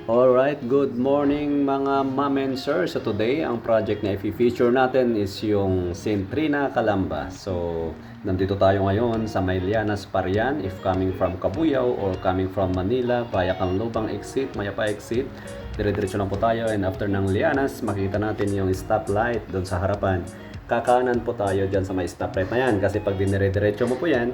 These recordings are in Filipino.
Alright, good morning mga ma'am and sir. So today, ang project na i-feature natin is yung St. Trina, Calamba. So, nandito tayo ngayon sa Maylianas, Parian. If coming from Cabuyao or coming from Manila, via Canlubang exit, Mayapa exit, dire-diretso lang po tayo. And after ng Lianas, makikita natin yung stoplight doon sa harapan. Kakanan po tayo dyan sa may stoplight na yan. Kasi pag dinire-diretso mo po yan,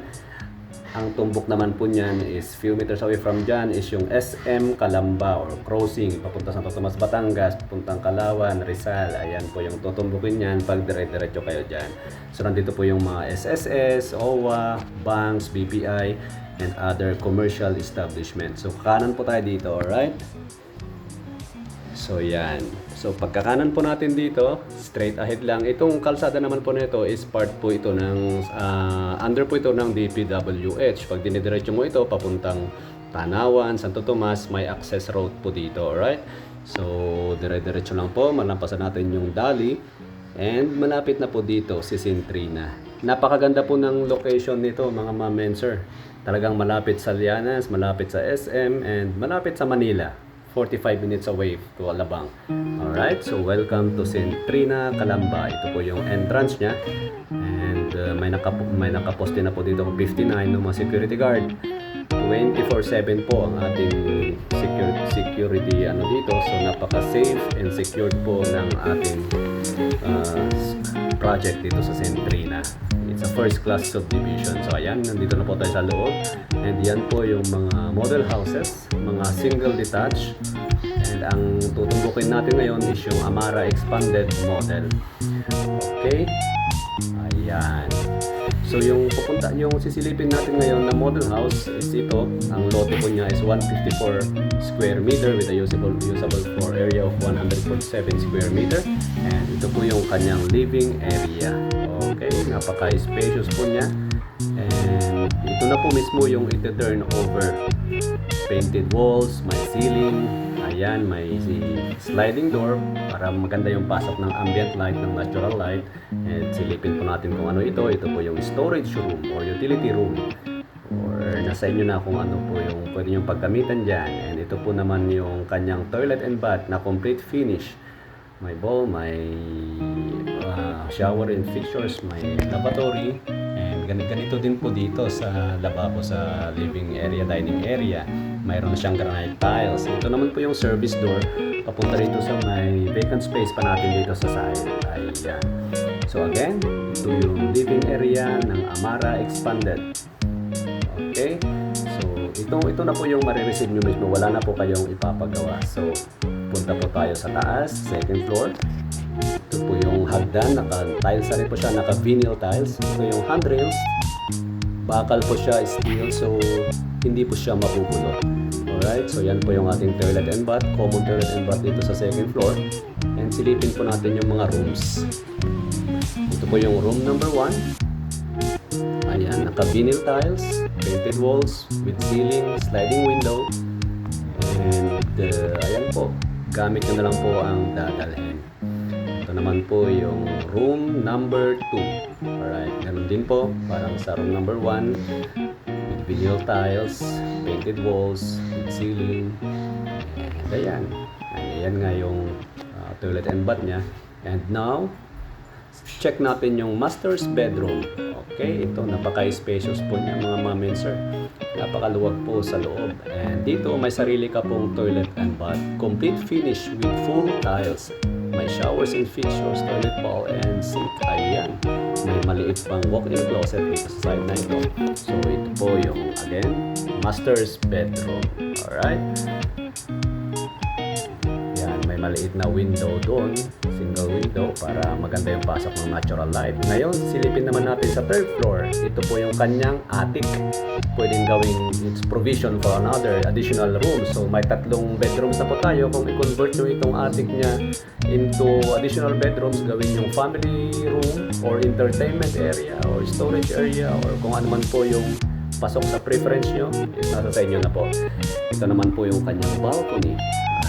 ang tumbok naman po niyan is few meters away from dyan is yung SM Calamba or crossing papunta Santo Tomas, Batangas, papuntang Kalawan, Rizal. Ayan po yung tutumbukin niyan pag dire-diretso kayo dyan. So nandito po yung mga SSS, OWA, banks, BPI, and other commercial establishments. So kanan po tayo dito, alright? So yan. So pagkakanan po natin dito, straight ahead lang. Itong kalsada naman po nito is part po ito ng under po ito ng DPWH. Pag dinidiretso mo ito papuntang Tanawan, Santo Tomas, may access road po dito, alright? So dire-diretso lang po, malampasan natin yung Dali and malapit na po dito si Centrina. Napakaganda po ng location nito mga ma'am and sir. Talagang malapit sa Lianas, malapit sa SM and malapit sa Manila. 45 minutes away to Alabang. Alright, so welcome to St. Trina, Calamba. Ito po yung entrance niya. And may nakaposte na po dito ng 59 ng mga security guard. 24/7 po ang ating security dito. So napaka-safe and secured po ng ating project dito sa St. Trina. It's a first class subdivision. So ayan, nandito na po tayo sa loob. And yan po yung mga model houses, mga single detached. And ang tutumbukin natin ngayon is yung Amara Expanded Model. Okay? Ayan. So yung sisilipin natin ngayon na model house is ito. Ang lote po niya is 154 square meter with a usable floor area of 147 square meter. And ito po yung kanyang living area. Okay, napaka-spacious po niya. And ito na po mismo yung iti-turn over. Painted walls, may ceiling, ayan, may sliding door para maganda yung pasok ng ambient light, ng natural light. And silipin po natin kung ano ito. Ito po yung storage room or utility room. Or nasa inyo na kung ano po yung pwede yung paggamitan dyan. And ito po naman yung kanyang toilet and bath na complete finish. May bowl, may shower and fixtures, may lavatory. And ganito din po dito sa lababo sa living area, dining area. Mayroon siyang granite tiles. Ito naman po yung service door. Papunta rito sa may vacant space pa natin dito sa side. Ayan. So again, ito yung living area ng Amara Expanded. Okay? So ito na po yung marireceive nyo mismo. Wala na po kayong ipapagawa. So punta po tayo sa taas, second floor. Ito po yung hagdan, naka-tiles na rin po siya, naka-vinyl tiles. Ito yung handrails. Bakal po siya, steel, so hindi po siya mabubulok. Alright, so yan po yung ating toilet and bath, common toilet and bath dito sa second floor. And silipin po natin yung mga rooms. Ito po yung room number 1. Ayan, naka-vinyl tiles, painted walls with ceiling, sliding window. And ayan po, gamit nyo na lang po ang dadalhin. Ito naman po yung room number 2. Alright, ganun din po, parang sa room number 1 with vinyl tiles, painted walls, with ceiling. And ayan nga yung toilet and bath niya. And now, check natin yung master's bedroom. Okay, ito napaka-spacious po niya mga ma'am and sir. Napakaluwag po sa loob. And dito may sarili ka pong toilet and bath. Complete finish with full tiles. May showers and fixtures, toilet bowl and sink. Ayan. May maliit pang walk-in closet dito sa side na ito. So ito po yung again, master's bedroom. Alright. Yan, may maliit na window doon. Single window para maganda yung pasok ng natural light. Ngayon, silipin naman natin sa third floor. Ito po yung kanyang attic. Pwedeng gawing its provision for another additional room. So may 3 bedrooms na po tayo. Kung i-convert nyo itong attic niya into additional bedrooms, gawin yung family room or entertainment area or storage area or kung ano man po yung pasok sa preference nyo, is nasa sa inyo na po. Ito naman po yung kanyang balcony.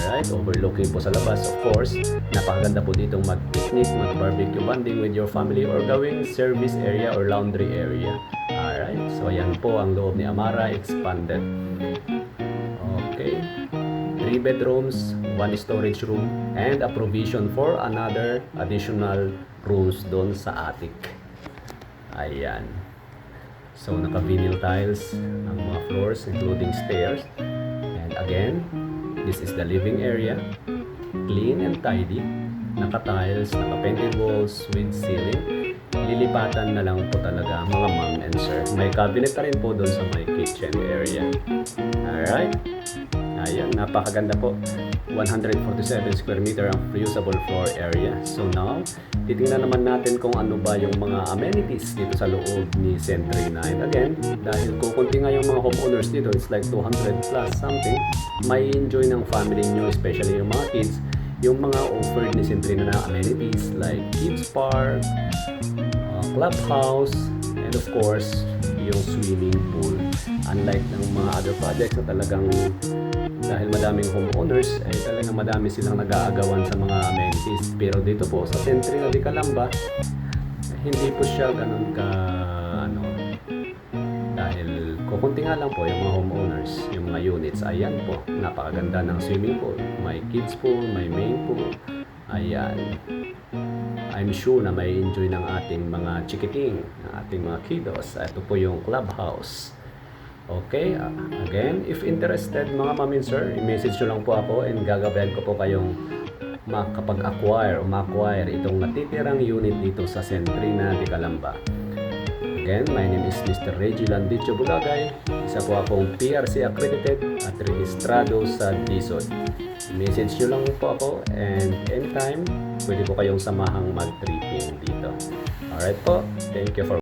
Alright, overlooking po sa labas. Of course, napakaganda po ditong mag-picnic, mag-barbecue bonding with your family or gawing service area or laundry area. Alright, so ayan po ang loob ni Amara Expanded. Okay. 3 bedrooms, 1 storage room, and a provision for another additional rooms doon sa attic. Ayan. So, naka-vinyl tiles ang mga floors, including stairs. And again, this is the living area. Clean and tidy. Naka-tiles, naka-painted walls with ceiling. Lilipatan na lang po talaga mga ma'am and sir. May cabinet na rin po doon sa may kitchen area. Alright. Ayan, napakaganda po. 147 square meter ang usable floor area. So now, titingnan naman natin kung ano ba yung mga amenities dito sa loob ni Century 9. Again, dahil kukunti nga yung mga homeowners dito, it's like 200 plus something, may enjoy ng family nyo, especially yung mga kids, yung mga offered ni Century na amenities like kids park, clubhouse, and of course, yung swimming pool. Unlike ng mga other projects na talagang dahil madaming homeowners, ay talagang madami silang nag-aagawan sa mga amenities. Pero dito po sa Century na Di Calamba, hindi po siya ganun ka dahil kukunti nga lang po yung mga homeowners, yung mga units. Ayan po, napakaganda ng swimming pool. May kids pool, may main pool. Ayan. I'm sure na may enjoy ng ating mga chikiting, ng ating mga kiddos. Ito po yung clubhouse. Okay, again, if interested mga ma'am and sir, i-message nyo lang po ako and gagabayan ko po kayong makapag-acquire o ma-acquire itong natitirang unit dito sa Century na Di Calamba. Again, my name is Mr. Reggie Landicho Bulagay. Isa po akong PRC accredited at rehistrado sa DSOD. I-message nyo lang po ako and anytime, pwede po kayong samahang mag-tripping dito. Alright po, thank you for